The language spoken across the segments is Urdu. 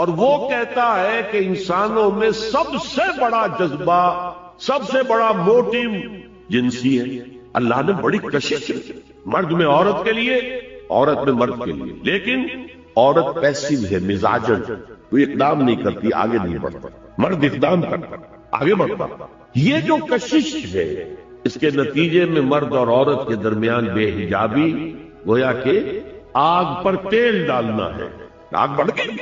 اور وہ کہتا ہے کہ انسانوں میں سب سے بڑا جذبہ، سب سے بڑا موٹیو جنسی ہے۔ اللہ نے بڑی کشش کی، مرد میں عورت کے لیے، عورت میں مرد کے لیے، لیکن عورت پیسیو ہے، مزاجن، کوئی اقدام نہیں کرتی، آگے نہیں بڑھتا، مرد اقدام کرتا، آگے بڑھتا۔ یہ جو کشش ہے، اس کے نتیجے میں مرد اور عورت کے درمیان بے حجابی گویا کہ آگ پر تیل ڈالنا ہے، آگ بڑھ گئی۔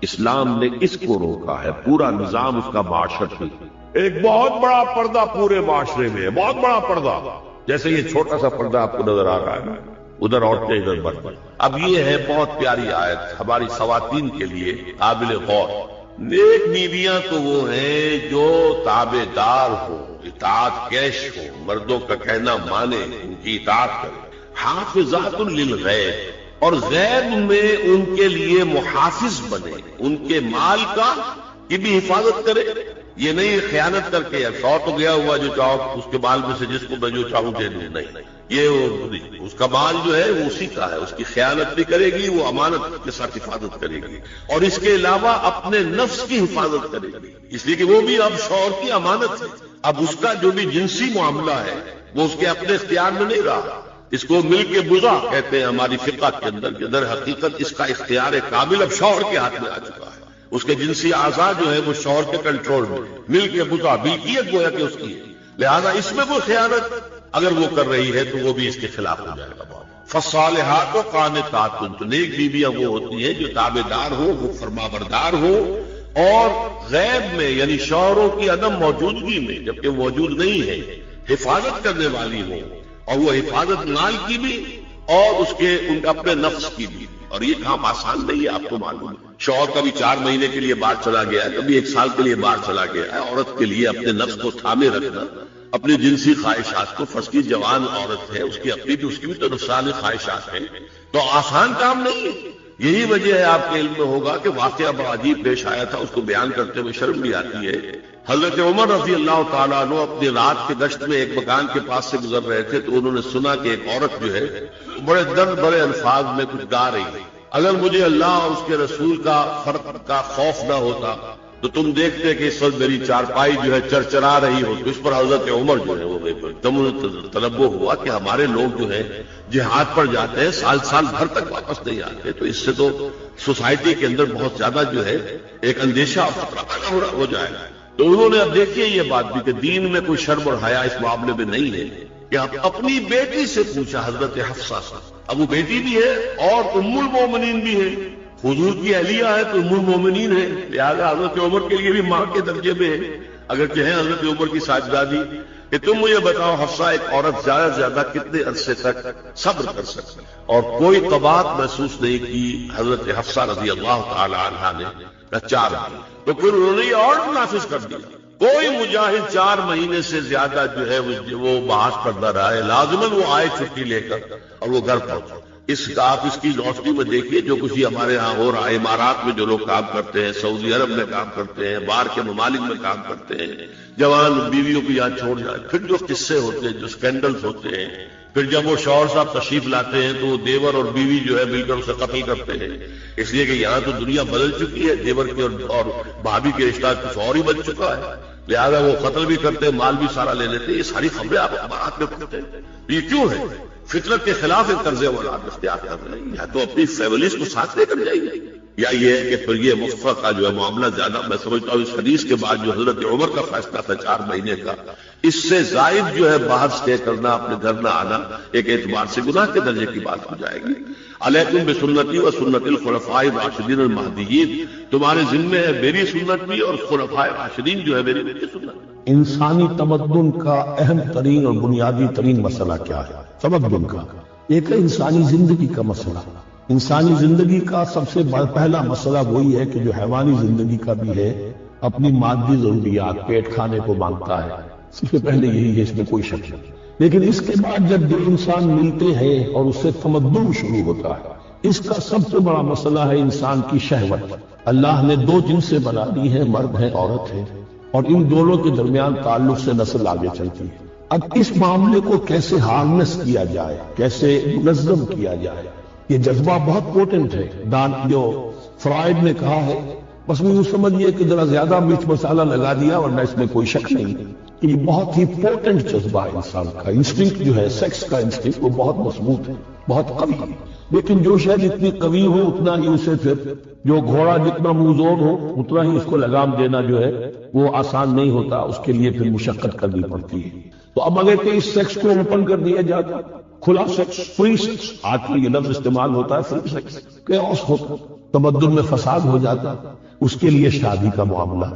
اسلام نے اس کو روکا ہے، پورا نظام اس کا معاشرتی، ایک بہت بڑا پردہ پورے معاشرے میں ہے، بہت بڑا پردہ، جیسے یہ چھوٹا سا پردہ آپ کو نظر آ رہا ہے، ادھر عورتیں ادھر مرد۔ اب یہ ہے بہت پیاری آیت ہماری خواتین کے لیے قابل غور۔ نیک بیویاں تو وہ ہیں جو تابع دار ہو، اطاعت کیش ہو، مردوں کا کہنا مانے، ان کی اطاعت کرے، حافظات للغیب، اور غیب میں ان کے لیے محافظ بنے، ان کے مال کا کی بھی حفاظت کرے۔ یہ نہیں خیانت کر کے شوہر تو گیا ہوا جو چاہو اس کے مال میں سے جس کو میں جو چاہوں دے دوں، نہیں، یہ اس کا مال جو ہے وہ اسی کا ہے، اس کی خیانت بھی کرے گی، وہ امانت کے ساتھ حفاظت کرے گی، اور اس کے علاوہ اپنے نفس کی حفاظت کرے گی، اس لیے کہ وہ بھی اب شوہر کی امانت ہے۔ اب اس کا جو بھی جنسی معاملہ ہے وہ اس کے اپنے اختیار میں نہیں رہا، اس کو مل کے بزا کہتے ہیں ہماری فقہ کے اندر، کہ در حقیقت اس کا اختیار کامل اب شوہر کے ہاتھ میں آ چکا ہے، اس کے جنسی اعضاء جو ہے وہ شوہر کے کنٹرول میں، مل کے بزا، ملکیت گویا کہ اس کی ہے، لہذا اس میں کوئی خیانت اگر وہ کر رہی ہے تو وہ بھی اس کے خلاف ہو جائے گا۔ فالصالحات قانتات، تو نیک بیویاں وہ ہوتی ہیں جو تابع دار ہو، وہ فرما بردار ہو، اور غیب میں یعنی شوہروں کی عدم موجودگی میں جبکہ موجود نہیں ہے حفاظت کرنے والی ہو، اور وہ حفاظت مال کی بھی اور اس کے ان اپنے نفس کی بھی۔ اور یہ کام آسان نہیں ہے، آپ کو معلوم ہے، شوہر کبھی 4 مہینے کے لیے باہر چلا گیا ہے، کبھی 1 سال کے لیے باہر چلا گیا ہے، عورت کے لیے اپنے نفس کو تھامے رکھنا، اپنی جنسی خواہشات کو، فرض کی جوان عورت ہے، اس کی اپنی بھی، اس کی بھی تو نفسانی خواہشات ہیں، تو آسان کام نہیں ہے۔ یہی وجہ ہے، آپ کے علم میں ہوگا کہ واقعہ بڑا عجیب پیش آیا تھا، اس کو بیان کرتے ہوئے شرم بھی آتی ہے۔ حضرت عمر رضی اللہ تعالیٰ عنہ اپنی رات کے گشت میں ایک مکان کے پاس سے گزر رہے تھے، تو انہوں نے سنا کہ ایک عورت جو ہے بڑے درد بڑے الفاظ میں کچھ گا رہی ہے۔ اگر مجھے اللہ اور اس کے رسول کا فرق کا خوف نہ ہوتا تو تم دیکھتے کہ اس وقت میری چارپائی جو ہے چرچرا رہی ہو۔ تو اس پر حضرت عمر جو ہے وہ تنبہ ہوا کہ ہمارے لوگ جو ہے جہاد پر جاتے ہیں، سال بھر تک واپس نہیں آتے، تو اس سے تو سوسائٹی کے اندر بہت زیادہ جو ہے ایک اندیشہ اور خطرہ پیدا ہو جائے گا۔ تو انہوں نے اب دیکھیے یہ بات بھی کہ دین میں کوئی شرم اور حیا اس معاملے میں نہیں ہے، کہ آپ اپنی بیٹی سے پوچھا، حضرت حفصہ سے، اب وہ بیٹی بھی ہے اور ام المومنین بھی ہے، حضور کی اہلیہ ہے تو ام المومنین ہے، لہذا حضرت عمر کے لیے بھی ماں کے درجے میں ہے، اگر کہیں حضرت عمر کی صاحبزادی کہ تم مجھے بتاؤ حفصہ ایک عورت زیادہ سے زیادہ کتنے عرصے تک صبر کر سکتی، اور کوئی قباحت محسوس نہیں کی حضرت حفصہ رضی اللہ تعالی عنہا نے، 4 مہینے، تو پھر انہوں نے یہ اور نافذ کر دیا، کوئی مجاہد 4 مہینے سے زیادہ جو ہے وہ بحث پر نہ رہا ہے، لازماً وہ آئے چھٹی لے کر اور وہ گھر پہنچا۔ آپ اس کی روشنی میں دیکھیے جو کچھ ہمارے ہاں ہو رہا ہے، امارات میں جو لوگ کام کرتے ہیں، سعودی عرب میں کام کرتے ہیں، باہر کے ممالک میں کام کرتے ہیں، جوان بیویوں کو یہاں چھوڑ جائے، پھر جو قصے ہوتے ہیں، جو سکینڈلز ہوتے ہیں، پھر جب وہ شوہر صاحب تشریف لاتے ہیں تو وہ دیور اور بیوی جو ہے مل کر اسے قتل کرتے ہیں، اس لیے کہ یہاں تو دنیا بدل چکی ہے، دیور کی اور بھابھی کے رشتہ کچھ اور ہی بن چکا ہے، لہذا وہ قتل بھی کرتے ہیں، مال بھی سارا لے لیتے ہیں۔ یہ ساری خبریں آپ اخبارات میں پڑھتے ہیں، یہ کیوں ہے؟ فطرت کے خلاف ایک طرز اولاد اختیار کر رہے ہیں، یا تو اپنی فیملیز کو ساتھ لے کر جائیے، یا یہ ہے کہ پھر یہ مصطفیٰ کا جو ہے معاملہ زیادہ، میں سمجھتا ہوں اس حدیث کے بعد جو حضرت عمر کا فیصلہ تھا 4 مہینے کا، اس سے زائد جو ہے باہر اسٹے کرنا، اپنے گھر نہ آنا، ایک اعتبار سے گناہ کے درجے کی بات ہو جائے گی۔ علیکم بسنتی و سنت الخلفاء الراشدین المہدیین، تمہارے ذمے ہے میری سنت بھی اور خلفاء راشدین جو ہے میری سنت۔ انسانی تمدن کا اہم ترین اور بنیادی ترین مسئلہ کیا ہے؟ تمدن کا ایک ہے انسانی زندگی کا مسئلہ۔ انسانی زندگی کا سب سے پہلا مسئلہ وہی ہے کہ جو حیوانی زندگی کا بھی ہے، اپنی مادی ضروریات، پیٹ کھانے کو مانگتا ہے، سب سے پہلے یہی ہے، اس میں کوئی شک نہیں۔ لیکن اس کے بعد جب 2 انسان ملتے ہیں اور اس سے تمدن شروع ہوتا ہے، اس کا سب سے بڑا مسئلہ ہے انسان کی شہوت۔ اللہ نے 2 جنسیں بنا دی ہیں، مرد ہے، عورت ہے، اور ان دونوں کے درمیان تعلق سے نسل آگے چلتی ہے۔ اب اس معاملے کو کیسے ہارنس کیا جائے، کیسے منظم کیا جائے، یہ جذبہ بہت پوٹنٹ ہے۔ جو فرائڈ نے کہا ہے بس وہ یوں سمجھیے کہ ذرا زیادہ مرچ مسالہ لگا دیا، ورنہ اس میں کوئی شک نہیں کہ یہ بہت ہی پوٹنٹ جذبہ ہے انسان کا۔ انسٹنکٹ جو ہے، سیکس کا انسٹنکٹ، وہ بہت مضبوط ہے، بہت قوی ہے، لیکن جو شے جتنی قوی ہو اتنا ہی اسے پھر جو گھوڑا جتنا منہ ہو اتنا ہی اس کو لگام دینا جو ہے وہ آسان نہیں ہوتا، اس کے لیے پھر مشقت کرنی پڑتی ہے۔ تو اب اگر کہ اس سیکس کو اوپن کر دیا جاتا، کھلا سیکس، فری سیکس، آج کل یہ لفظ استعمال ہوتا ہے، فری سیکس، کیوس ہوتا، تمدن میں فساد ہو جاتا۔ اس کے لیے شادی کا معاملہ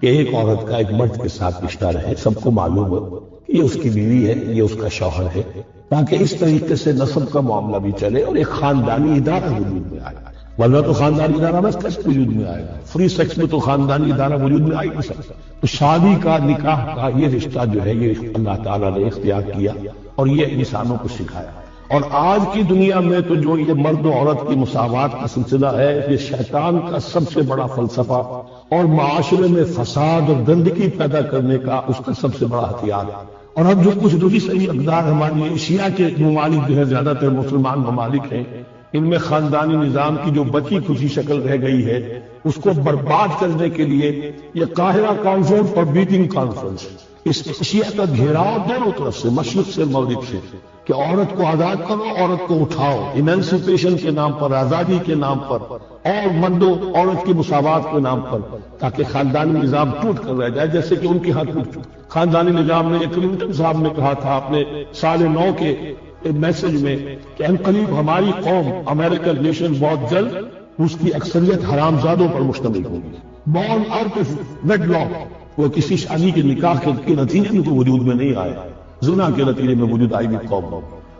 کہ ایک عورت کا ایک مرد کے ساتھ رشتہ رہے، سب کو معلوم ہو کہ یہ اس کی بیوی ہے، یہ اس کا شوہر ہے، تاکہ اس طریقے سے نسب کا معاملہ بھی چلے اور ایک خاندانی ادارہ وجود میں آئے۔ ورنہ تو خاندانی ادارہ بس کیسے وجود میں آئے گا؟ فری سیکس میں تو خاندانی ادارہ وجود میں آ ہی نہیں سکتا۔ تو شادی کا، نکاح کا یہ رشتہ جو ہے یہ اللہ تعالیٰ نے اختیار کیا اور یہ انسانوں کو سکھایا۔ اور آج کی دنیا میں تو جو یہ مرد و عورت کی مساوات کا سلسلہ ہے، یہ شیطان کا سب سے بڑا فلسفہ اور معاشرے میں فساد اور گندگی پیدا کرنے کا اس کا سب سے بڑا ہتھیار ہے۔ اور اب جو کچھ دوسری صحیح اقدار ہماری ایشیا کے ممالک جو ہے، زیادہ تر مسلمان ممالک ہیں، ان میں خاندانی نظام کی جو بچی کچی شکل رہ گئی ہے اس کو برباد کرنے کے لیے یہ قاہرہ کانفرنس اور بیٹنگ کانفرنس، اس ایشیا کا گھیراؤ دونوں طرف سے، مشرق سے مغرب سے، کہ عورت کو آزاد کرو، عورت کو اٹھاؤ، ایمنسپیشن کے نام پر، آزادی کے نام پر، اور مرد و عورت کی مساوات کے نام پر، تاکہ خاندانی نظام ٹوٹ کر رہ جائے، جیسے کہ ان کے ہاتھ ٹوٹ چکا۔ خاندانی نظام نے، کلنٹن صاحب نے کہا تھا اپنے سال 9 کے میسج میں کہ ان قریب ہماری قوم، امریکن نیشن، بہت جلد اس کی اکثریت حرامزادوں پر مشتمل ہوگی۔ Born out of wedlock, وہ کسی شادی کے نکاح کے نتیجے میں وجود میں نہیں آئے، زنا کے نتیجے میں وجود آئی بھی قوم۔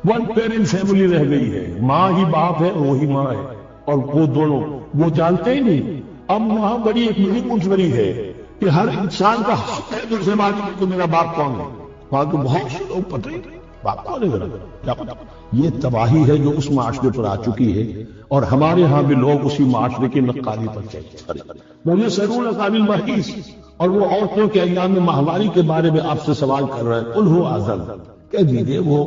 ون پیرنٹ فیملی رہ گئی ہے، ماں ہی باپ ہے، وہی ماں ہے، اور وہ دونوں وہ جانتے ہی نہیں۔ اب وہاں بڑی ایک مہم منظوری ہے کہ ہر انسان کا حق ہے جو سے معلوم کہ میرا باپ کون ہے۔ وہاں تو بہت سے لوگ پتہ ہی باپ کون ہے، کیا پتا۔ یہ تباہی ہے جو اس معاشرے پر آ چکی ہے، اور ہمارے ہاں بھی لوگ اسی معاشرے کی نقالی پر چلتے ہیں۔ مجھے سرون قابل محیث اور وہ عورتوں کے ایام ماہواری کے بارے میں آپ سے سوال کر رہے ہیں، انہو آزل کہہ دیجیے، وہ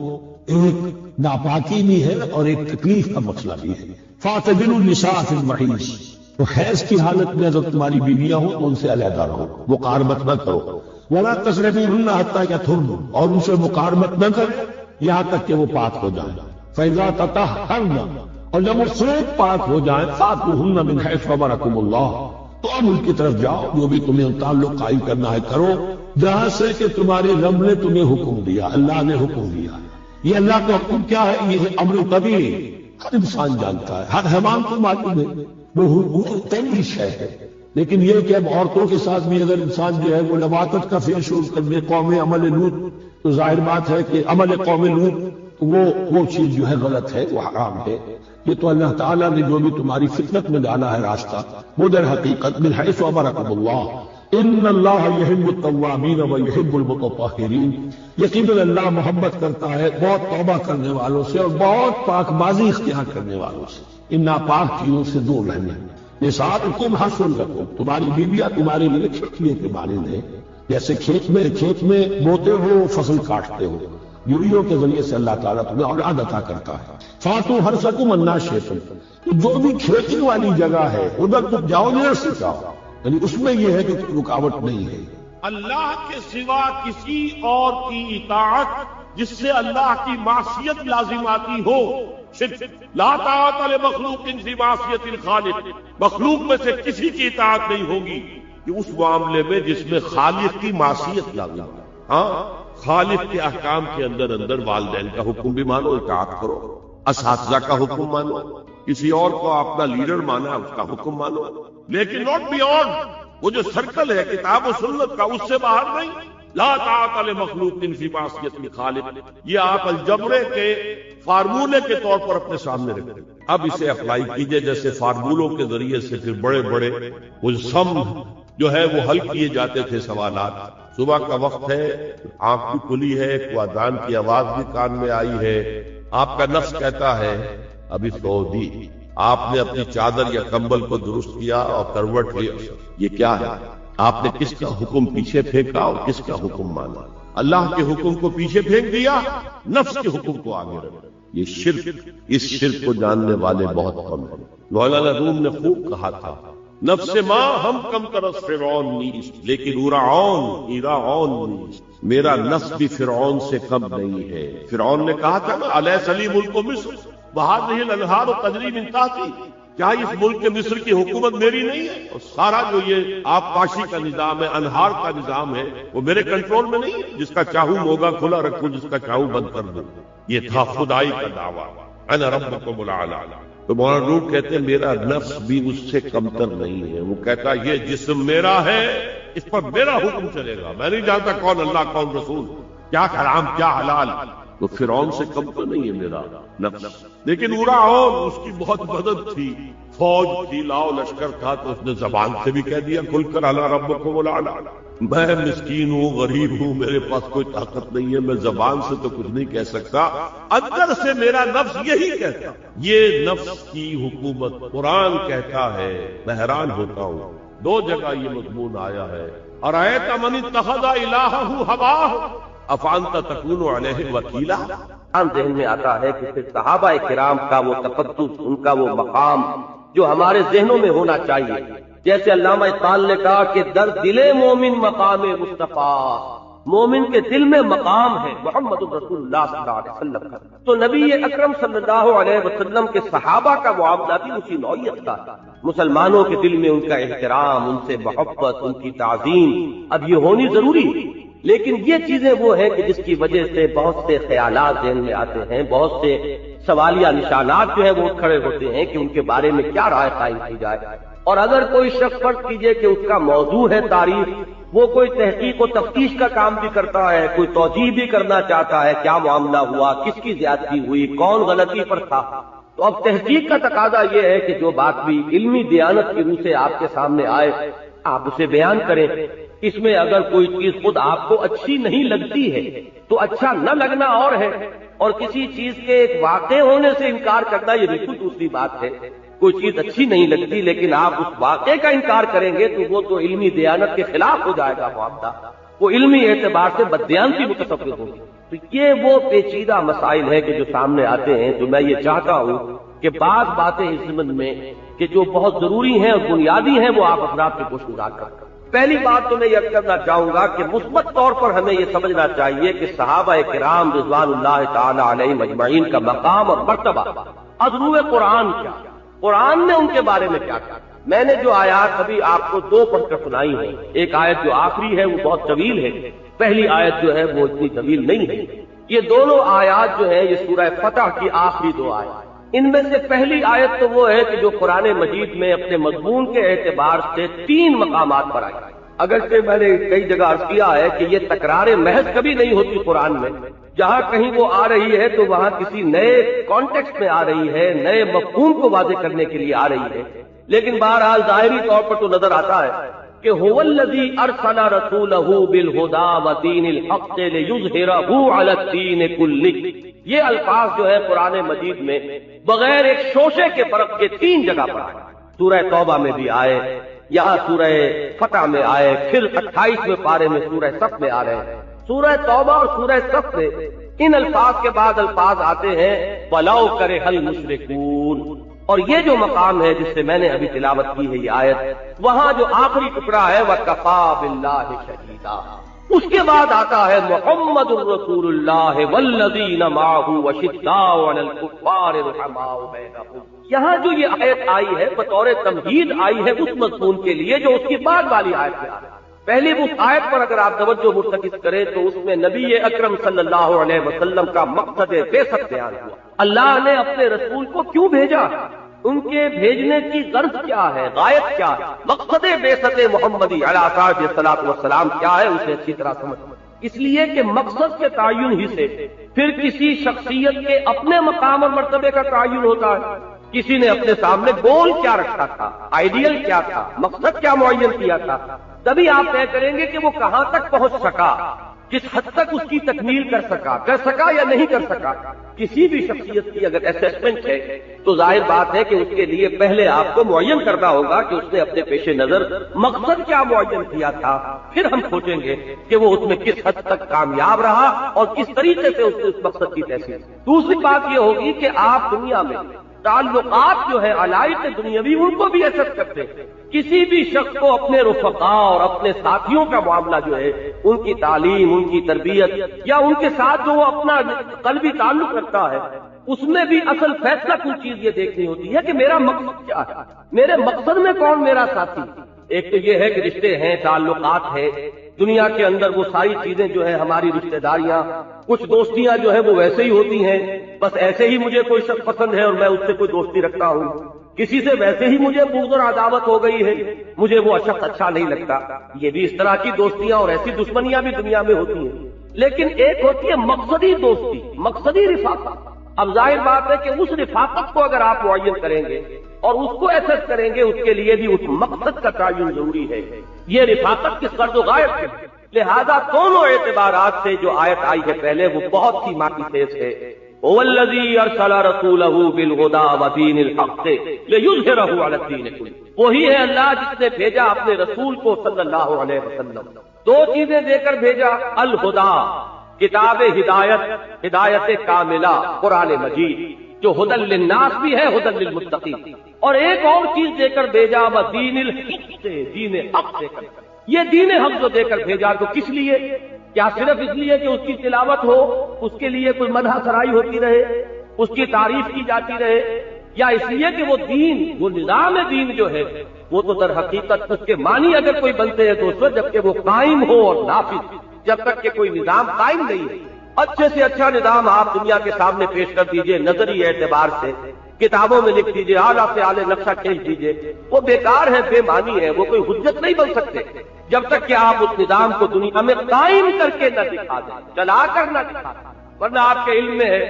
ایک ناپاکی بھی ہے اور ایک تکلیف کا مسئلہ بھی ہے۔ فاعتزلوا النساء فی المحیض، تو حیض کی حالت میں اگر تمہاری بیویاں ہوں تو ان سے علیحدہ رہو، مقاربت نہ کرو۔ ولا تقربوهن حتى يطهرن، اور ان سے مقاربت نہ کرو یہاں تک کہ وہ پاک ہو جائیں۔ فإذا تطهرن، اور جب وہ خوب پاک ہو جائیں، فاتوهن من حيث امركم الله، تو اب ان کی طرف جاؤ، جو بھی تمہیں تعلق قائم کرنا ہے کرو، جہاں سے کہ تمہارے رب نے تمہیں حکم دیا، اللہ نے حکم دیا۔ یہ اللہ کا حکم کیا ہے؟ یہ امر طبیعی، ہر انسان جانتا ہے، ہر حیوان کو معلوم ہے، وہ طبیعی شے ہے۔ لیکن یہ کہ اب عورتوں کے ساتھ بھی اگر انسان جو ہے وہ لواطت کا فعل شروع کر دے، قوم عمل لوط، تو ظاہر بات ہے کہ عمل قوم لوط وہ چیز جو ہے غلط ہے، وہ حرام ہے۔ یہ تو اللہ تعالیٰ نے جو بھی تمہاری فطرت میں ڈالا ہے راستہ، وہ در حقیقت من حیث امرکم اللہ، ان اللہ یحب التوابین ویحب المتطہرین، یقیناً اللہ محبت کرتا ہے بہت توبہ کرنے والوں سے اور بہت پاک بازی اختیار کرنے والوں سے، ان ناپاک چیزوں سے دور رہنے۔ نساؤکم حرث لکم، تمہاری بیویاں تمہارے لیے کھیتی کے مانند ہیں، جیسے کھیت میں بوتے ہو، فصل کاٹتے ہو، بیویوں کے ذریعے سے اللہ تعالیٰ تمہیں اولاد عطا کرتا ہے۔ فاتو حرثکم انا شئتم، جو بھی کھیتی والی جگہ ہے ادھر تم جاؤ، جہاں سے جاؤ، یعنی اس میں یہ ہے کہ کوئی رکاوٹ نہیں ہے۔ اللہ کے سوا کسی اور کی اطاعت جس سے اللہ کی معصیت لازم آتی ہو، شرک۔ لا طاعت لمخلوق فی معصیت الخالق، مخلوق میں سے کسی کی اطاعت نہیں ہوگی کہ اس معاملے میں جس میں خالق کی معصیت لازم ہے۔ ہاں، خالق کے احکام کے اندر والدین کا حکم بھی مانو، اطاعت کرو، اساتذہ کا حکم مانو، کسی اور کو اپنا لیڈر مانا اس کا حکم مانو، لیکن ناٹ بیونڈ وہ جو سرکل ہے کتاب و سنت کا، اس سے باہر نہیں۔ لا طاعت لمخلوق فی معصیت الخالق، یہ آپ الجبرے کے فارمولے کے طور پر اپنے سامنے رکھیں۔ اب اسے اپلائی کیجئے، جیسے فارمولوں کے ذریعے سے پھر بڑے بڑے وہ سم جو ہے وہ حل کیے جاتے تھے سوالات۔ صبح کا وقت ہے، آنکھ بھی کھلی ہے، کوئی اذان کی آواز بھی کان میں آئی ہے، آپ کا نفس کہتا ہے ابھی سو دی، آپ نے اپنی چادر یا کمبل کو درست کیا اور کروٹ لیا، یہ کیا ہے؟ آپ نے کس کا حکم پیچھے پھینکا اور کس کا حکم مانا؟ اللہ کے حکم کو پیچھے پھینک دیا، نفس کے حکم کو آگے رکھا۔ یہ شرک، اس شرک کو جاننے والے بہت کم ہیں۔ مولانا روم نے خوب کہا تھا، نفس ماں ہم کم ترس فرعون نیست لیکن ایراعون نیست، میرا نفس بھی فرعون سے کم نہیں ہے۔ فرعون نے کہا تھا نا الیس لی ملک مصر وہذہ الانہار تجری من تحتی، کیا اس ملک کے مصر کی حکومت میری نہیں ہے؟ اور سارا جو یہ آبپاشی کا نظام ہے، انہار کا نظام ہے، وہ میرے کنٹرول میں نہیں ہے؟ جس کا چاہوں موگا کھلا رکھوں، جس کا چاہوں بند کر دوں۔ یہ تھا خدائی کا دعویٰ، انا ربکم الاعلی۔ تو مولانا روح کہتے ہیں میرا نفس بھی اس سے کمتر نہیں ہے۔ وہ کہتا یہ جسم میرا ہے، اس پر میرا حکم چلے گا، میں نہیں جانتا کون اللہ کون رسول، کیا حرام کیا حلال۔ تو فرعون سے کم تو نہیں ہے میرا نفس، لیکن ایراعون اس کی بہت مدد تھی، فوج تھی، لاؤ لشکر تھا، تو اس نے زبان سے بھی کہہ دیا کھل کر الا ربکم الاعلی۔ میں مسکین ہوں، غریب ہوں، میرے پاس کوئی طاقت نہیں ہے، میں زبان سے تو کچھ نہیں کہہ سکتا، اندر سے میرا نفس یہی کہتا۔ یہ نفس کی حکومت قرآن کہتا ہے، میں حیران ہوتا ہوں، دو جگہ یہ مضمون آیا ہے، ارأیت من اتخذ الہہ ہواہ افانت تکون علیہ وکیلا۔ ذہن میں آتا ہے کہ پھر صحابہ کرام کا وہ تقدس، ان کا وہ مقام جو ہمارے ذہنوں میں ہونا چاہیے، جیسے علامہ اقبال نے کہا کہ در دل مومن مقام مصطفیٰ، مومن کے دل میں مقام ہے محمد رسول اللہ صلی اللہ علیہ وسلم کا۔ تو نبی اکرم صلی اللہ علیہ وسلم کے صحابہ کا معاملہ بھی اسی نوعیت کا تھا۔ مسلمانوں کے دل میں ان کا احترام، ان سے محبت، ان کی تعظیم اب یہ ہونی ضروری ہے۔ لیکن یہ چیزیں وہ ہیں کہ جس کی وجہ سے بہت سے خیالات ذہن میں آتے ہیں، بہت سے سوالیہ نشانات جو ہیں وہ کھڑے ہوتے ہیں کہ ان کے بارے میں کیا رائے قائم کی جائے۔ اور اگر کوئی شخص فرض کیجئے کہ اس کا موضوع ہے تاریخ، وہ کوئی تحقیق و تفتیش کا کام بھی کرتا ہے، کوئی توجیہ بھی کرنا چاہتا ہے، کیا معاملہ ہوا، کس کی زیادتی ہوئی، کون غلطی پر تھا، تو اب تحقیق کا تقاضا یہ ہے کہ جو بات بھی علمی دیانت کی روح سے آپ کے سامنے آئے آپ اسے بیان کریں۔ اس میں اگر کوئی چیز خود آپ کو اچھی نہیں لگتی ہے تو اچھا نہ لگنا اور ہے، اور کسی چیز کے ایک واقع ہونے سے انکار کرنا یہ بالکل دوسری بات ہے۔ کوئی چیز اچھی نہیں لگتی لیکن آپ اس واقعے کا انکار کریں گے تو وہ تو علمی دیانت کے خلاف ہو جائے گا معاملہ، وہ علمی اعتبار سے بددیانتی متصور ہوگی۔ تو یہ وہ پیچیدہ مسائل ہیں کہ جو سامنے آتے ہیں، جو میں یہ چاہتا ہوں کہ بعض باتیں اس ضمن میں کہ جو بہت ضروری ہیں اور بنیادی ہیں وہ آپ حضرات کے گوشگزار کریں۔ پہلی بات تو میں یہ کرنا چاہوں گا کہ مثبت طور پر ہمیں یہ سمجھنا چاہیے کہ صحابہ کرام رضوان اللہ تعالی علیہم اجمعین کا مقام اور مرتبہ از روئے قرآن کیا، قرآن نے ان کے بارے میں کیا کہا۔ میں نے جو آیات ابھی آپ کو دو پڑھ کر سنائی ہیں، ایک آیت جو آخری ہے وہ بہت طویل ہے، پہلی آیت جو ہے وہ اتنی طویل نہیں ہے۔ یہ دونوں آیات جو ہے یہ سورہ فتح کی آخری دو آیات، ان میں سے پہلی آیت تو وہ ہے کہ جو قرآن مجید میں اپنے مضمون کے اعتبار سے 3 مقامات پر آئی۔ اگرچہ میں نے کئی جگہ عرض کیا ہے کہ یہ تکرار محض کبھی نہیں ہوتی قرآن میں، جہاں کہیں وہ آ رہی ہے تو وہاں کسی نئے کانٹیکسٹ میں آ رہی ہے، نئے مفہوم کو واضح کرنے کے لیے آ رہی ہے، لیکن بہرحال ظاہری طور پر تو نظر آتا ہے کہ هو الذی ارسل رسولہ بالہدی ودین الحق لیظہرہ علی الدین کلہ۔ یہ الفاظ جو ہے قرآن مجید میں بغیر ایک شوشے کے فرق کے 3 جگہ پر آئے، سورہ توبہ میں بھی آئے، یہاں سورہ فتح میں آئے، پھر 28ویں پارے میں سورہ صف میں آ رہے ہیں۔ سورہ توبہ اور سورہ صف میں ان الفاظ کے بعد الفاظ آتے ہیں وَلَوْ كَرِهَ الْمُشْرِكُونَ، اور یہ جو مقام ہے جس سے میں نے ابھی تلاوت کی ہے یہ آیت، وہاں جو آخری ٹکڑا ہے وَكَفَى بِاللَّهِ شَهِيدًا، اس کے بعد آتا ہے محمد الرسول اللہ والذین معہ وشداء علی الکفار رحماء بینہم۔ یہاں جو یہ آیت آئی ہے بطور تمہید آئی ہے اس مضمون کے لیے جو اس کی بعد والی آیت ہے۔ پہلی اس آیت پر اگر آپ توجہ مرتکز کریں تو اس میں نبی اکرم صلی اللہ علیہ وسلم کا مقصد بعثت بیان ہوا، اللہ نے اپنے رسول کو کیوں بھیجا، ان کے بھیجنے کی غرض کیا ہے، غایت کیا ہے، مقصد بعثت محمدی علیہ الصلوۃ والسلام کیا ہے، اسے اچھی طرح سمجھ۔ اس لیے کہ مقصد کے تعین ہی سے پھر کسی شخصیت کے اپنے مقام اور مرتبے کا تعین ہوتا ہے۔ کسی نے اپنے سامنے گول کیا رکھا تھا، آئیڈیل کیا تھا، مقصد کیا معین کیا تھا، تبھی آپ طے کریں گے کہ وہ کہاں تک پہنچ سکا، کس حد تک اس کی تکمیل کر سکا یا نہیں کر سکا۔ کسی بھی شخصیت کی اگر اسیسمنٹ ہے تو ظاہر بات ہے کہ اس کے لیے پہلے آپ کو معین کرنا ہوگا کہ اس نے اپنے پیش نظر مقصد کیا معین کیا تھا، پھر ہم سوچیں گے کہ وہ اس میں کس حد تک کامیاب رہا اور کس طریقے سے اس نے اس مقصد کی تحصیل۔ دوسری بات یہ ہوگی کہ آپ دنیا میں تعلقات جو ہے علائق دنیاوی ان کو بھی اثر کرتے ہیں. کسی بھی شخص کو اپنے رفقا اور اپنے ساتھیوں کا معاملہ جو ہے، ان کی تعلیم، ان کی تربیت یا ان کے ساتھ جو وہ اپنا قلبی تعلق رکھتا ہے، اس میں بھی اصل فیصلہ کچھ چیز یہ دیکھنی ہوتی ہے کہ میرا مقصد کیا ہے، میرے مقصد میں کون میرا ساتھی. ایک تو یہ ہے کہ رشتے ہیں، تعلقات ہیں دنیا کے اندر، وہ ساری چیزیں جو ہے ہماری رشتہ داریاں، کچھ دوستیاں جو ہے وہ ویسے ہی ہوتی ہیں، بس ایسے ہی مجھے کوئی شخص پسند ہے اور میں اس سے کوئی دوستی رکھتا ہوں. کسی سے ویسے ہی مجھے بغض اور عداوت ہو گئی ہے، مجھے وہ شخص اچھا نہیں لگتا. یہ بھی اس طرح کی دوستیاں اور ایسی دشمنیاں بھی دنیا میں ہوتی ہیں. لیکن ایک ہوتی ہے مقصدی دوستی، مقصدی رفاقت. اب ظاہر بات ہے کہ اس رفاقت کو اگر آپ معین کریں گے اور اس کو ایسس کریں گے، اس کے لیے بھی اس مقصد کا تعین ضروری ہے. یہ رفاقت کس قرض و غائب ہے. لہذا دونوں اعتبارات سے جو آیت آئی ہے پہلے، وہ بہت سی ماتی تیز ہے. هو الذی ارسل رسولہ بالہدی ودین الحق لیظہرہ علی الدین کلہ. وہی ہے اللہ جس نے بھیجا اپنے رسول کو صلی اللہ علیہ وسلم، دو چیزیں دے کر بھیجا: الہدی، کتاب ہدایت، ہدایت کاملہ قرآن مجید جو ہدی للناس بھی ہے، ہدی للمتقین، اور ایک اور چیز دے کر بھیجا ودین الحق، سے دین حق دے کر. یہ دین حق جو دے کر بھیجا تو کس لیے؟ کیا صرف اس لیے کہ اس کی تلاوت ہو، اس کے لیے کوئی مدح سرائی ہوتی رہے، اس کی تعریف کی جاتی رہے، یا اس لیے کہ وہ دین، وہ نظام دین جو ہے وہ تو در حقیقت اس کے معنی اگر کوئی بنتے ہیں تو اس وقت جبکہ وہ قائم ہو اور نافذ، جب تک کہ کوئی نظام قائم نہیں ہے. اچھے سے اچھا نظام آپ دنیا کے سامنے پیش کر دیجئے، نظری اعتبار سے کتابوں میں لکھ دیجئے، اعلیٰ سے اعلیٰ نقشہ کھینچ دیجئے، وہ بیکار ہے، بے معنی ہے، وہ کوئی حجت نہیں بن سکتے جب تک کہ آپ اس نظام کو دنیا میں قائم کر کے نہ دکھا دیں، چلا کر نہ دکھا دیں. ورنہ آپ کے علم میں ہے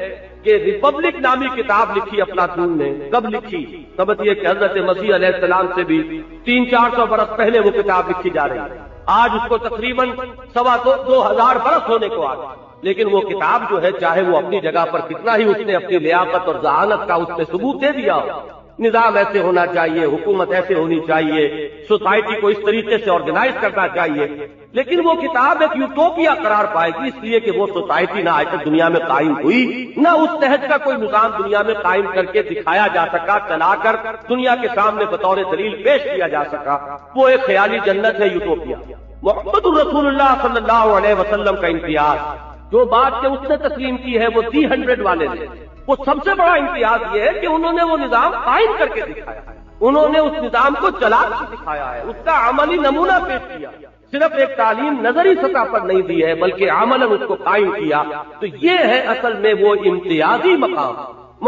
کہ ریپبلک نامی کتاب لکھی افلاطون نے. کب لکھی؟ سمجھیے کہ حضرت مسیح علیہ السلام سے بھی 300-400 برس پہلے وہ کتاب لکھی جا رہی ہے. آج اس کو تقریباً 2,000 برس ہونے کو آ گئے. لیکن وہ کتاب جو ہے، چاہے وہ اپنی جگہ پر کتنا ہی اس نے اپنی لیاقت اور ذہانت کا اس نے ثبوت دے دیا ہو، نظام ایسے ہونا چاہیے، حکومت ایسے ہونی چاہیے، سوسائٹی کو اس طریقے سے آرگنائز کرنا چاہیے، لیکن وہ کتاب ایک یوٹوپیا قرار پائے گی اس لیے کہ وہ سوسائٹی نہ آج تک دنیا میں قائم ہوئی، نہ اس تحت کا کوئی نظام دنیا میں قائم کر کے دکھایا جا سکا، چلا کر دنیا کے سامنے بطور دلیل پیش کیا جا سکا. وہ ایک خیالی جنت ہے، یوٹوپیا. محمد الرسول اللہ صلی اللہ علیہ وسلم کا امتیاز جو بات کہ اس نے تسلیم کی ہے، وہ 300 والے نے، وہ سب سے بڑا امتیاز یہ ہے کہ انہوں نے وہ نظام قائم کر کے دکھایا ہے، انہوں نے اس نظام کو چلا کر دکھایا ہے، اس کا عملی نمونہ پیش کیا. صرف ایک تعلیم نظری سطح پر نہیں دی ہے بلکہ عملاً اس کو قائم کیا. تو یہ ہے اصل میں وہ امتیازی مقام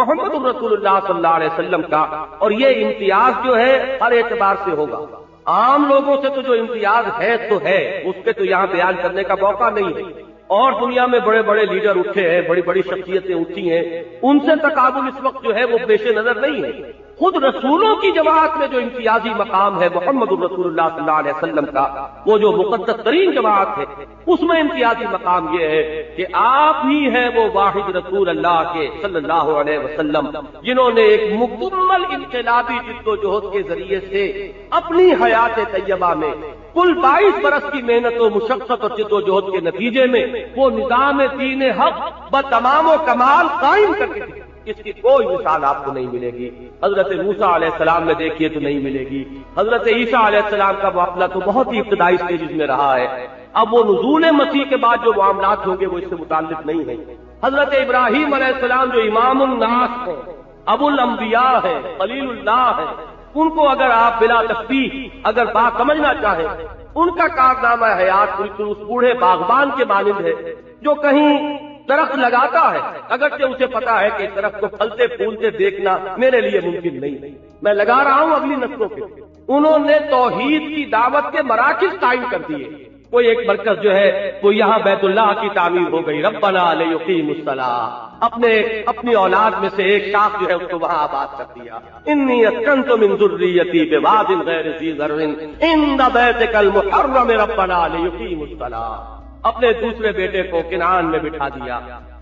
محمد الرسول اللہ صلی اللہ علیہ وسلم کا. اور یہ امتیاز جو ہے ہر اعتبار سے ہوگا. عام لوگوں سے تو جو امتیاز ہے تو ہے، اس پہ تو یہاں بیان کرنے کا موقع نہیں ہے. اور دنیا میں بڑے بڑے لیڈر اٹھے ہیں، بڑی بڑی شخصیتیں اٹھی ہیں، ان سے تقابل اس وقت جو ہے وہ پیش نظر نہیں ہے. خود رسولوں کی جماعت میں جو امتیازی مقام ہے محمد الرسول اللہ صلی اللہ علیہ وسلم کا، وہ جو مقدس ترین جماعت ہے، اس میں امتیازی مقام یہ ہے کہ آپ ہی ہیں وہ واحد رسول اللہ کے صلی اللہ علیہ وسلم جنہوں نے ایک مکمل انقلابی جد و جہد کے ذریعے سے اپنی حیات طیبہ میں کل 22 برس کی محنت و مشقت اور جد و جہد کے نتیجے میں وہ نظام دین حق بتمام و کمال قائم کر کے دیا. اس کی کوئی مثال آپ کو نہیں ملے گی. حضرت موسیٰ علیہ السلام میں دیکھیے تو نہیں ملے گی. حضرت عیسیٰ علیہ السلام کا معاملہ تو بہت ہی ابتدائی سٹیجز میں رہا ہے. اب وہ نزول مسیح کے بعد جو معاملات ہوں گے وہ اس سے متعلق نہیں ہیں. حضرت ابراہیم علیہ السلام جو امام الناس ہیں، ابو الانبیاء ہے، خلیل اللہ ہے، ان کو اگر آپ بلا تشبیہ اگر بات سمجھنا چاہیں، ان کا کارنامہ حیات بالکل اس بوڑھے باغبان کے مانند ہے جو کہیں درخت لگاتا ہے، اگرچہ اسے پتا ہے کہ درخت کو پھلتے پھولتے دیکھنا میرے لیے ممکن نہیں، میں لگا رہا ہوں اگلی نسلوں کے. انہوں نے توحید کی دعوت کے مراکز قائم کر دیے. کوئی ایک مرکز جو ہے وہ یہاں بیت اللہ کی تعمیر ہو گئی، ربنا لیقیموا الصلاۃ، اپنی اولاد میں سے ایک شاخ جو ہے اس کو وہاں آباد کر دیا. انی اسکنت من ذریتی بواد غیر ذی زرع عند بیتک المحرم ربنا لیقیموا الصلاۃ. اپنے دوسرے بیٹے کو کنعان میں بٹھا دیا.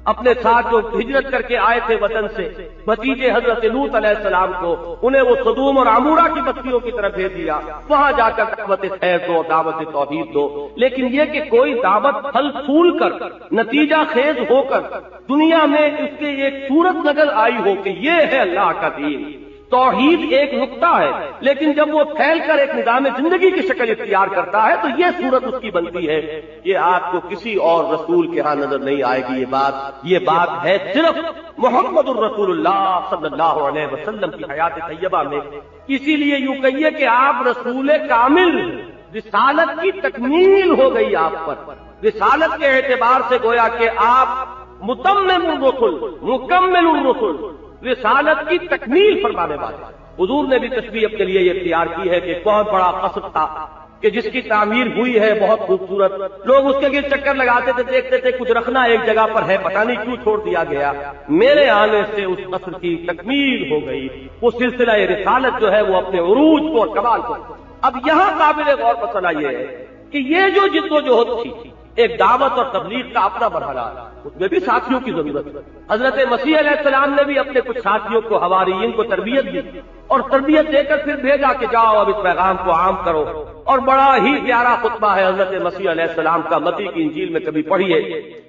اپنے ساتھ جو ہجرت کر کے آئے تھے وطن سے بھتیجے حضرت لوط علیہ السلام کو، انہیں وہ صدوم اور عمورہ کی بستیوں کی طرف بھیج دیا، وہاں جا کر دعوت خیر دو، دعوت توحید دو۔ لیکن یہ کہ کوئی دعوت پھل پھول کر نتیجہ خیز ہو کر دنیا میں اس کے ایک صورت نظر آئی ہو کہ یہ ہے اللہ کا دین، توحید ایک نقطہ ہے، لیکن جب وہ پھیل کر ایک نظام زندگی کی شکل اختیار کرتا ہے تو یہ صورت اس کی بنتی ہے، یہ آپ کو کسی اور رسول کے ہاں نظر نہیں آئے گی۔ یہ بات ہے صرف محمد الرسول اللہ صلی اللہ علیہ وسلم کی حیات طیبہ میں۔ اسی لیے یوں کہیے کہ آپ رسول کامل، رسالت کی تکمیل ہو گئی آپ پر، رسالت کے اعتبار سے گویا کہ آپ متمم الرسل، مکمل الرسل، رسالت کی تکمیل فرمانے والے۔ حضور نے بھی تشبیہ اپنے لیے یہ اختیار کی ہے کہ بہت بڑا قصر تھا کہ جس کی تعمیر ہوئی ہے بہت خوبصورت، لوگ اس کے گرد چکر لگاتے تھے، دیکھتے تھے کچھ رکھنا ایک جگہ پر ہے، پتہ نہیں کیوں چھوڑ دیا گیا۔ میرے آنے سے اس قصر کی تکمیل ہو گئی، وہ سلسلہ رسالت جو ہے وہ اپنے عروج کو اور کمال کو۔ اب یہاں قابل غور مسئلہ یہ ہے کہ یہ جو جد و جہد تھی، ایک دعوت اور تبلیغ کا اپنا مرحلہ، اس میں بھی ساتھیوں کی ضرورت ہے۔ حضرت مسیح علیہ السلام نے بھی اپنے کچھ ساتھیوں کو، حواریین کو تربیت دی، اور تربیت دے کر پھر بھیجا کہ جاؤ اب اس پیغام کو عام کرو۔ اور بڑا ہی پیارا خطبہ ہے حضرت مسیح علیہ السلام کا، متی کی انجیل میں کبھی پڑھیے،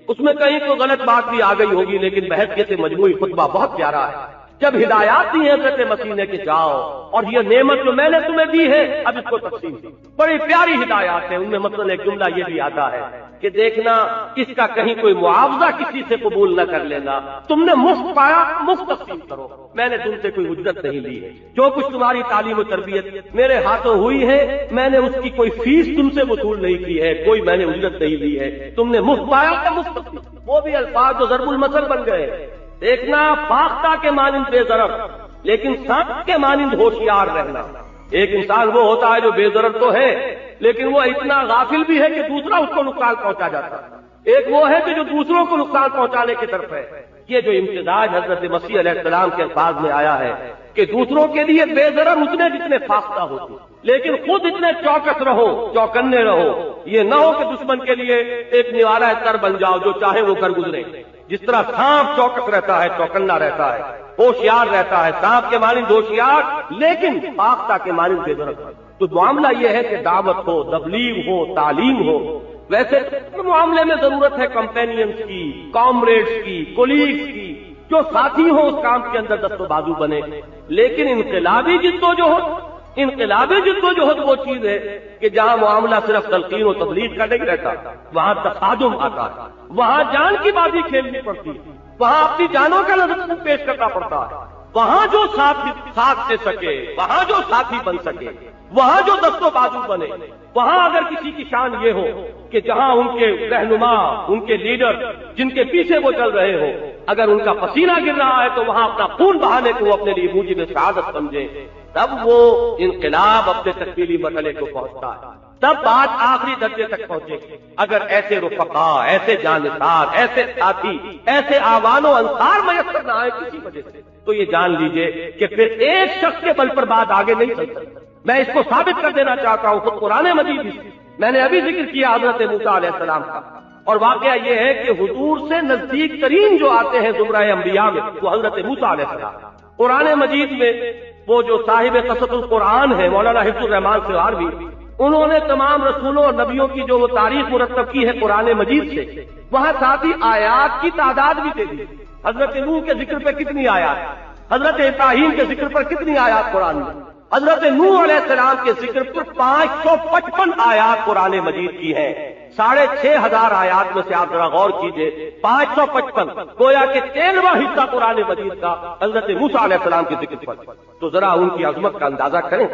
اس میں کہیں تو غلط بات بھی آ گئی ہوگی، لیکن بحیثیت مجموعی خطبہ بہت پیارا ہے۔ جب ہدایات دی حضرت مسیح نے کہ جاؤ اور یہ نعمت جو میں نے تمہیں دی ہے اب اس کو تقسیم کی، بڑی پیاری ہدایات ہیں۔ ان میں مثلا ایک جملہ یہ بھی آتا ہے کہ دیکھنا اس کا کہیں کوئی معاوضہ کسی سے قبول نہ کر لینا، تم نے مفت پایا مفت تقسیم کرو، میں نے تم سے کوئی اجرت نہیں لی ہے، جو کچھ تمہاری تعلیم و تربیت میرے ہاتھوں ہوئی ہے میں نے اس کی کوئی فیس تم سے وصول نہیں کی ہے، کوئی میں نے اجرت نہیں لی ہے، تم نے مفت پایا تو مفت تقسیم۔ وہ بھی الفاظ جو ضرب المثل بن گئے۔ دیکھنا فاختہ کے مانند بے ضرر لیکن سانپ کے مانند ہوشیار رہنا۔ ایک انسان وہ ہوتا ہے جو بے ضرر تو ہے لیکن وہ اتنا غافل بھی ہے کہ دوسرا اس کو نقصان پہنچا جاتا ہے، ایک وہ ہے کہ جو دوسروں کو نقصان پہنچانے کی طرف ہے۔ یہ جو امتزاج حضرت مسیح علیہ السلام کے الفاظ میں آیا ہے کہ دوسروں کے لیے بے ضرر اتنے جتنے فاختہ ہوتے، لیکن خود اتنے چوکس رہو، چوکنے رہو، یہ نہ ہو کہ دشمن کے لیے ایک نوالہ تر بن جاؤ جو چاہے وہ کر گزرے۔ جس طرح سانپ چوکس رہتا ہے، چوکنا رہتا ہے، ہوشیار رہتا ہے، سانپ کے مانند ہوشیار لیکن فاختہ کے مانند بے ضرر۔ تو معاملہ یہ ہے کہ دعوت ہو، تبلیغ ہو، تعلیم ہو، ویسے معاملے میں ضرورت ہے کمپینینز کی، کامریڈز کی، کولیگز کی، جو ساتھی ہو اس کام کے اندر دست و بازو بنے۔ لیکن انقلابی جدوجہد وہ چیز ہے کہ جہاں معاملہ صرف تلقین و تبلیغ کا نہیں رہتا، وہاں تصادم آتا ہے، وہاں جان کی بازی کھیلنی پڑتی ہے، وہاں اپنی جانوں کا نظر پیش کرنا پڑتا ہے، وہاں جو ساتھ دے سکے، وہاں جو ساتھی بن سکے، وہاں جو دست و بازو بنے، وہاں اگر کسی کی شان یہ ہو کہ جہاں ان کے رہنما، ان کے لیڈر جن کے پیچھے وہ چل رہے ہو، اگر ان کا پسینہ گر رہا ہے تو وہاں اپنا خون بہانے کو وہ اپنے لیے موجب شہادت سمجھے، تب وہ انقلاب اپنے تکمیلی مرحلے کو پہنچتا ہے، تب بات آخری درجے تک پہنچے گی۔ اگر ایسے رفقا، ایسے جانثار، ایسے ساتھی، ایسے آوان و انصار میسر نہ آئے کسی وجہ سے، تو یہ جان لیجئے کہ پھر ایک شخص کے بل پر بات آگے نہیں چل سکتی۔ میں اس کو ثابت کر دینا چاہتا ہوں، خود قرآن مجید میں نے ابھی ذکر کیا حضرت موسیٰ علیہ السلام کا، اور واقعہ یہ ہے کہ حضور سے نزدیک ترین جو آتے ہیں زمرہ انبیاء میں وہ حضرت موسیٰ علیہ السلام۔ قرآن مجید میں وہ جو صاحب قصص القرآن ہے مولانا حفظ الرحمان سہاروی، انہوں نے تمام رسولوں اور نبیوں کی جو وہ تاریخ مرتب کی ہے قرآن مجید سے، وہاں ساتھ ہی آیات کی تعداد بھی دے دی۔ حضرت نوح کے ذکر پہ کتنی آیات، حضرت ابراہیم کے ذکر پر کتنی آیات قرآن میں، حضرت نوح علیہ السلام کے ذکر پر 555 آیات قرآن مجید کی ہیں۔ 6500 آیات میں سے آپ ذرا غور کیجئے، 555 گویا کہ 13واں حصہ قرآن مجید کا حضرت موسیٰ علیہ السلام کے ذکر پر، تو ذرا ان کی عظمت کا اندازہ کریں۔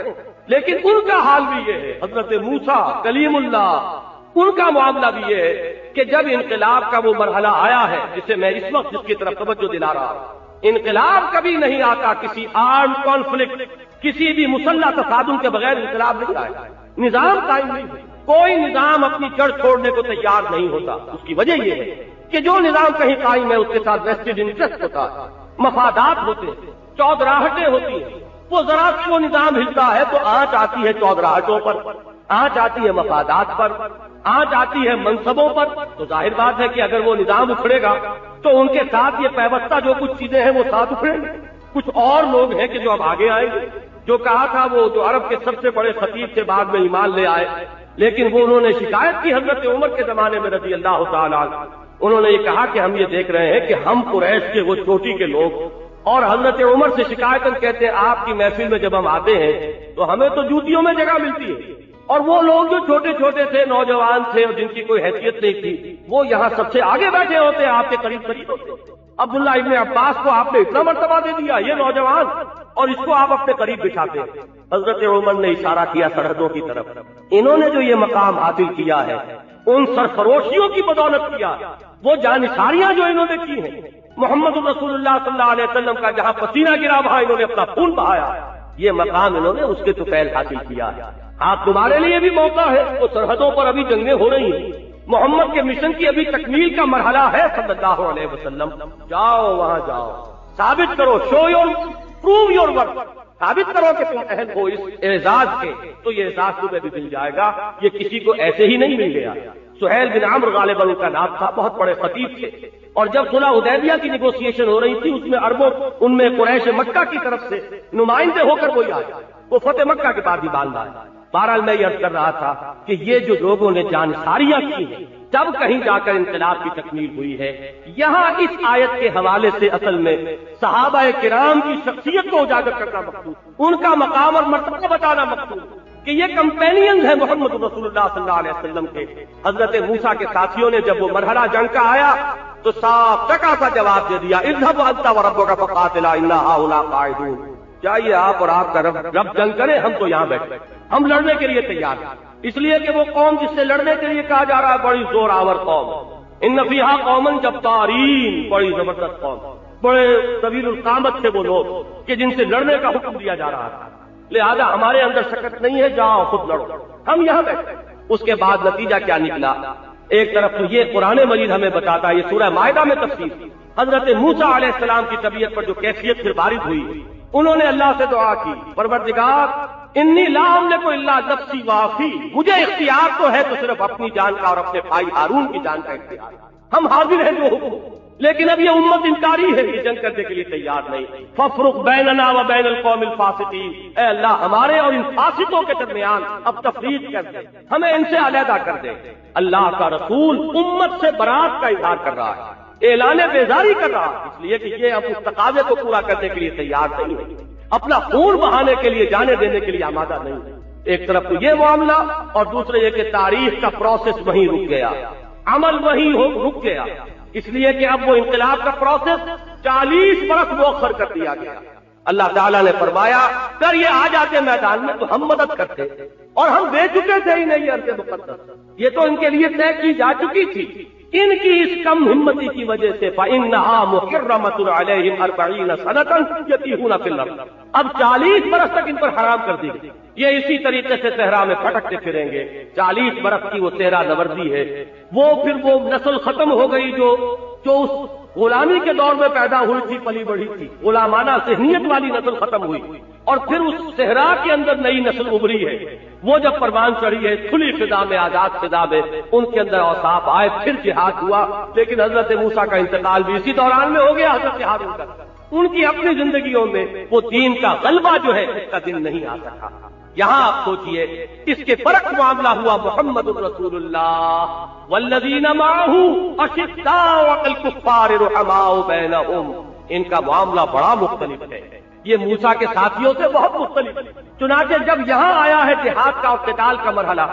لیکن ان کا حال بھی یہ ہے، حضرت موسیٰ کلیم اللہ، ان کا معاملہ بھی یہ ہے کہ جب انقلاب کا وہ مرحلہ آیا ہے جسے میں اس وقت جس کی طرف توجہ دلا رہا ہوں، انقلاب کبھی نہیں آتا کسی آرم کانفلکٹ، کسی بھی مسلح تصادم کے بغیر انقلاب نہیں آئے، نظام قائم نہیں ہوتا، کوئی نظام اپنی جڑ چھوڑنے کو تیار نہیں ہوتا۔ اس کی وجہ یہ ہے کہ جو نظام کہیں قائم ہے اس کے ساتھ ویسٹڈ انٹرسٹ ہوتا ہے، مفادات ہوتے ہیں، چودراہٹیں ہوتی ہیں، وہ ذرا سے وہ نظام ہلتا ہے تو آنچ آتی ہے چودراہٹوں پر، آنچ آتی ہے مفادات پر، آنچ آتی ہے منصبوں پر، تو ظاہر بات ہے کہ اگر وہ نظام اکھڑے گا تو ان کے ساتھ یہ پیوستہ جو کچھ چیزیں ہیں وہ ساتھ اکھڑیں گے۔ کچھ اور لوگ ہیں کہ جو اب آگے آئیں گے، جو کہا تھا وہ جو عرب کے سب سے بڑے خطیب سے بعد میں ایمان لے آئے، لیکن وہ انہوں نے شکایت کی حضرت عمر کے زمانے میں رضی اللہ تعالیٰ عنہ۔ انہوں نے یہ کہا کہ ہم یہ دیکھ رہے ہیں کہ ہم قریش کے وہ چوٹی کے لوگ اور حضرت عمر سے شکایتاً کہتے ہیں آپ کی محفل میں جب ہم آتے ہیں تو ہمیں تو جوتیوں میں جگہ ملتی ہے، اور وہ لوگ جو چھوٹے چھوٹے تھے، نوجوان تھے اور جن کی کوئی حیثیت نہیں تھی، وہ یہاں سب سے آگے بیٹھے ہوتے ہیں، آپ کے قریب قریب ہوتے ہیں۔ عبداللہ ابن عباس کو آپ نے اتنا مرتبہ دے دیا، یہ نوجوان، اور اس کو آپ اپنے قریب بٹھاتے ہیں۔ حضرت عمر نے اشارہ کیا سرحدوں کی طرف، انہوں نے جو یہ مقام حاصل کیا ہے ان سرفروشیوں کی بدولت کیا، وہ جانثاریاں جو انہوں نے کی ہیں، محمد رسول اللہ صلی اللہ علیہ وسلم کا جہاں پسینہ گرا وہاں انہوں نے اپنا خون بہایا، یہ مقام انہوں نے اس کے توفیل حاصل کیا ہے۔ آپ تمہارے لیے بھی موقع ہے، وہ سرحدوں پر ابھی جنگیں ہو رہی ہیں، محمد کے مشن کی ابھی تکمیل کا مرحلہ ہے صلی اللہ علیہ وسلم، جاؤ وہاں جاؤ، ثابت کرو، show your prove your work, ثابت کرو کہ تم اہل ہو اس اعزاز کے، تو یہ اعزاز تمہیں بھی مل جائے گا، یہ کسی کو ایسے ہی نہیں مل گیا۔ سہیل بن عمرو غالباً ان کا نام تھا، بہت بڑے خطیب تھے، اور جب صلح حدیبیہ کی نیگوسیشن ہو رہی تھی اس میں عربوں، ان میں قریش مکہ کی طرف سے نمائندے ہو کر کوئی آیا، وہ فتح مکہ کے بعد ہی باندھا ہے۔ بہرحال میں یہ عرض کر رہا تھا کہ یہ جو لوگوں نے جانساریاں کی ہیں، جب کہیں جا کر انقلاب کی تکمیل ہوئی ہے، یہاں اس آیت کے حوالے سے اصل میں صحابہ کرام کی شخصیت کو اجاگر کرنا مقصود، ان کا مقام اور مرتبہ بتانا مقصود کہ یہ کمپینینز ہیں محمد رسول اللہ صلی اللہ علیہ وسلم کے۔ حضرت موسیٰ کے ساتھیوں نے جب وہ مرحلہ جنگ کا آیا تو صاف ٹکا سا جواب دے دیا، اذهب انت وربك فقاتلا انا هؤلاء قاعدون، چاہیے آپ اور آپ کا رب جنگ کرے، ہم تو یہاں بیٹھے، ہم لڑنے کے لیے تیار ہیں۔ اس لیے کہ وہ قوم جس سے لڑنے کے لیے کہا جا رہا ہے بڑی زور آور قوم، ان فیہا قوما جبارین، بڑی زبردست قوم، بڑے طویل القامت تھے وہ لوگ کہ جن سے لڑنے کا حکم دیا جا رہا تھا، لہذا ہمارے اندر شکت نہیں ہے، جاؤ خود لڑو، ہم یہاں بیٹھے۔ اس کے بعد نتیجہ کیا نکلا؟ ایک طرف تو یہ قرآن مجید ہمیں بتاتا ہے، یہ سورہ مائدہ میں تفصیل، حضرت موسیٰ علیہ السلام کی طبیعت پر جو کیفیت پھر وارد ہوئی، انہوں نے اللہ سے دعا کی، پروردگار انی لا املک الا نفسی واخی، مجھے اختیار تو ہے تو صرف اپنی جان کا اور اپنے بھائی ہارون کی جان کا اختیار، ہم حاضر ہیں جو حکم، لیکن اب یہ امت انکاری ہے، یہ جنگ کرنے کے لیے تیار نہیں، فافرق بیننا و بین القوم الفاسقین، اے اللہ ہمارے اور ان فاسقوں کے درمیان اب تفریق کر دے، ہمیں ان سے علیحدہ کر دے۔ اللہ کا رسول امت سے برات کا اظہار کر رہا ہے، اعلان بیزاری کر رہا ہے، اس لیے کہ یہ اب اس تقاضے کو پورا کرنے کے لیے تیار نہیں ہے، اپنا خون بہانے کے لیے، جانے دینے کے لیے آمادہ نہیں ہے۔ ایک طرف تو یہ معاملہ اور دوسرے یہ کہ تاریخ کا پروسیس وہیں رک گیا، عمل وہیں رک گیا، اس لیے کہ اب وہ انقلاب کا پروسیس 40 برس مؤخر کر دیا گیا۔ اللہ تعالیٰ نے فرمایا اگر یہ آ جاتے میدان میں تو ہم مدد کرتے، اور ہم دے چکے تھے انہیں یہ ارض مقدس، یہ تو ان کے لیے طے کی جا چکی تھی، ان کی اس کم ہمتی کی وجہ سے فَإِنَّهَا مُحِرَّمَةٌ عَلَيْهِمْ 40 سَنَةً يَتِيهُونَ فِي الْأَرْضِ، اب 40 برس تک ان پر حرام کر دی گئی، یہ اسی طریقے سے صحرا میں پھٹکتے پھریں گے۔ 40 برس کی وہ صحرا نوردی ہے، وہ پھر وہ نسل ختم ہو گئی جو اس غلامی کے دور میں پیدا ہوئی تھی، پلی بڑھی تھی، غلامانہ ذہنیت والی نسل ختم ہوئی، اور پھر اس صحرا کے اندر نئی نسل ابھری ہے، وہ جب پروان چڑھی ہے کھلی فضا میں، آزاد فضا میں، ان کے اندر اوصاف آئے، پھر جہاد ہوا، لیکن حضرت موسیٰ کا انتقال بھی اسی دوران میں ہو گیا، حضرت ہارون کا، ان کی اپنی زندگیوں میں وہ دین کا غلبہ جو ہے اس کا دن نہیں آ سکا۔ یہاں آپ سوچئے اس کے فرق معاملہ ہوا محمد رسول اللہ والذین معہ اشداء علی الکفار رحماء بینہم، ان کا معاملہ بڑا مختلف ہے، یہ موسیٰ کے ساتھیوں سے بہت مختلف ہے۔ چنانچہ جب یہاں آیا ہے جہاد کا اور قتال کا مرحلہ،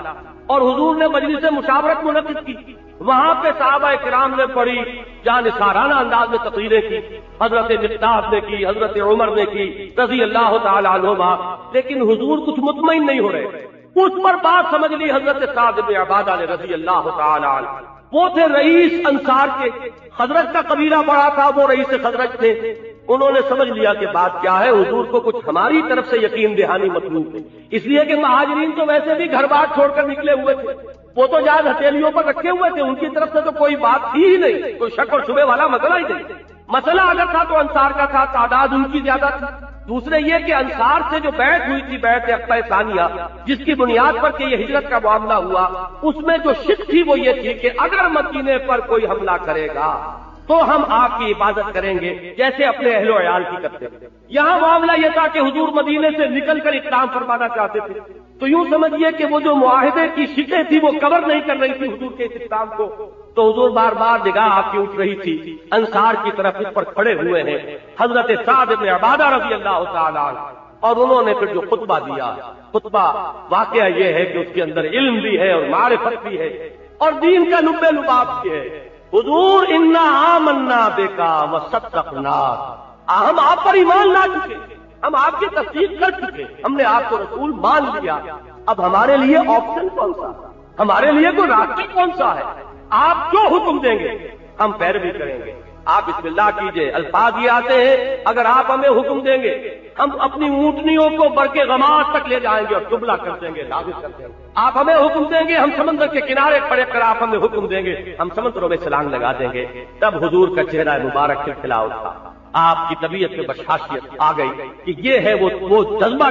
اور حضور نے مجلس مشاورت منعقد کی، وہاں پہ صحابہ کرام نے بڑی جانثارانہ انداز میں تقریریں کی، حضرت مقداد نے کی، حضرت عمر نے کی رضی اللہ تعالی عنہما، لیکن حضور کچھ مطمئن نہیں ہو رہے، اس پر بات سمجھ لی حضرت سعد بن عبادہ نے رضی اللہ تعالی عنہ، وہ تھے رئیس انصار کے، خزرج کا قبیلہ بڑا تھا، وہ رئیس خزرج تھے، انہوں نے سمجھ لیا کہ بات کیا ہے، حضور کو کچھ ہماری طرف سے یقین دہانی مطلوب ہے، اس لیے کہ مہاجرین تو ویسے بھی گھر بار چھوڑ کر نکلے ہوئے تھے، وہ تو جہاز ہتھیلیوں پر رکھے ہوئے تھے، ان کی طرف سے تو کوئی بات تھی ہی نہیں، کوئی شک اور شبے والا مسئلہ ہی نہیں، مسئلہ اگر تھا تو انصار کا تھا، تعداد ان کی زیادہ تھی، دوسرے یہ کہ انصار سے جو بیعت ہوئی تھی، بیعت عقبہ ثانیہ، جس کی بنیاد پر کہ یہ ہجرت کا معاملہ ہوا، اس میں جو شک تھی وہ یہ تھی کہ اگر مدینے پر کوئی حملہ کرے گا تو ہم آپ کی عبادت کریں گے جیسے اپنے اہل و عیال کی کرتے تھے۔ یہاں معاملہ یہ تھا کہ حضور مدینے سے نکل کر اقدام فرمانا چاہتے تھے، تو یوں سمجھیے کہ وہ جو معاہدے کی شکیں تھی وہ کور نہیں کر رہی تھی حضور کے اس اقدام کو، تو حضور بار بار نگاہ آپ کی اٹھ رہی تھی انصار کی طرف اس پر کھڑے ہوئے ہیں حضرت سعد بن عبادہ رضی اللہ تعالی عنہ، اور انہوں نے پھر جو خطبہ دیا، خطبہ واقعہ یہ ہے کہ اس کے اندر علم بھی ہے اور معرفت بھی ہے اور دین کا لب لباب بھی ہے۔ حضور انا آمنا بکا وصدقناک، ہم آپ پر ایمان لا چکے، ہم آپ کی تصدیق کر چکے، ہم نے آپ کو رسول مان لیا، اب ہمارے لیے آپشن کون سا، ہمارے لیے کوئی راستہ کون سا ہے؟ آپ جو حکم دیں گے ہم پیروی کریں گے۔ آپ بسم اللہ کیجئے، الفاظ یہ آتے ہیں اگر آپ ہمیں حکم دیں گے ہم اپنی اونٹنیوں کو برق غماز تک لے جائیں گے اور قبلہ کر دیں گے، نافذ کر دیں گے۔ آپ ہمیں حکم دیں گے ہم سمندر کے کنارے کھڑے کر، آپ ہمیں حکم دیں گے ہم سمندروں میں چھلانگ لگا دیں گے۔ تب حضور کا چہرہ مبارک کھلکھلا اٹھا، آپ کی طبیعت میں بشاشیت آ گئی کہ یہ ہے وہ جذبہ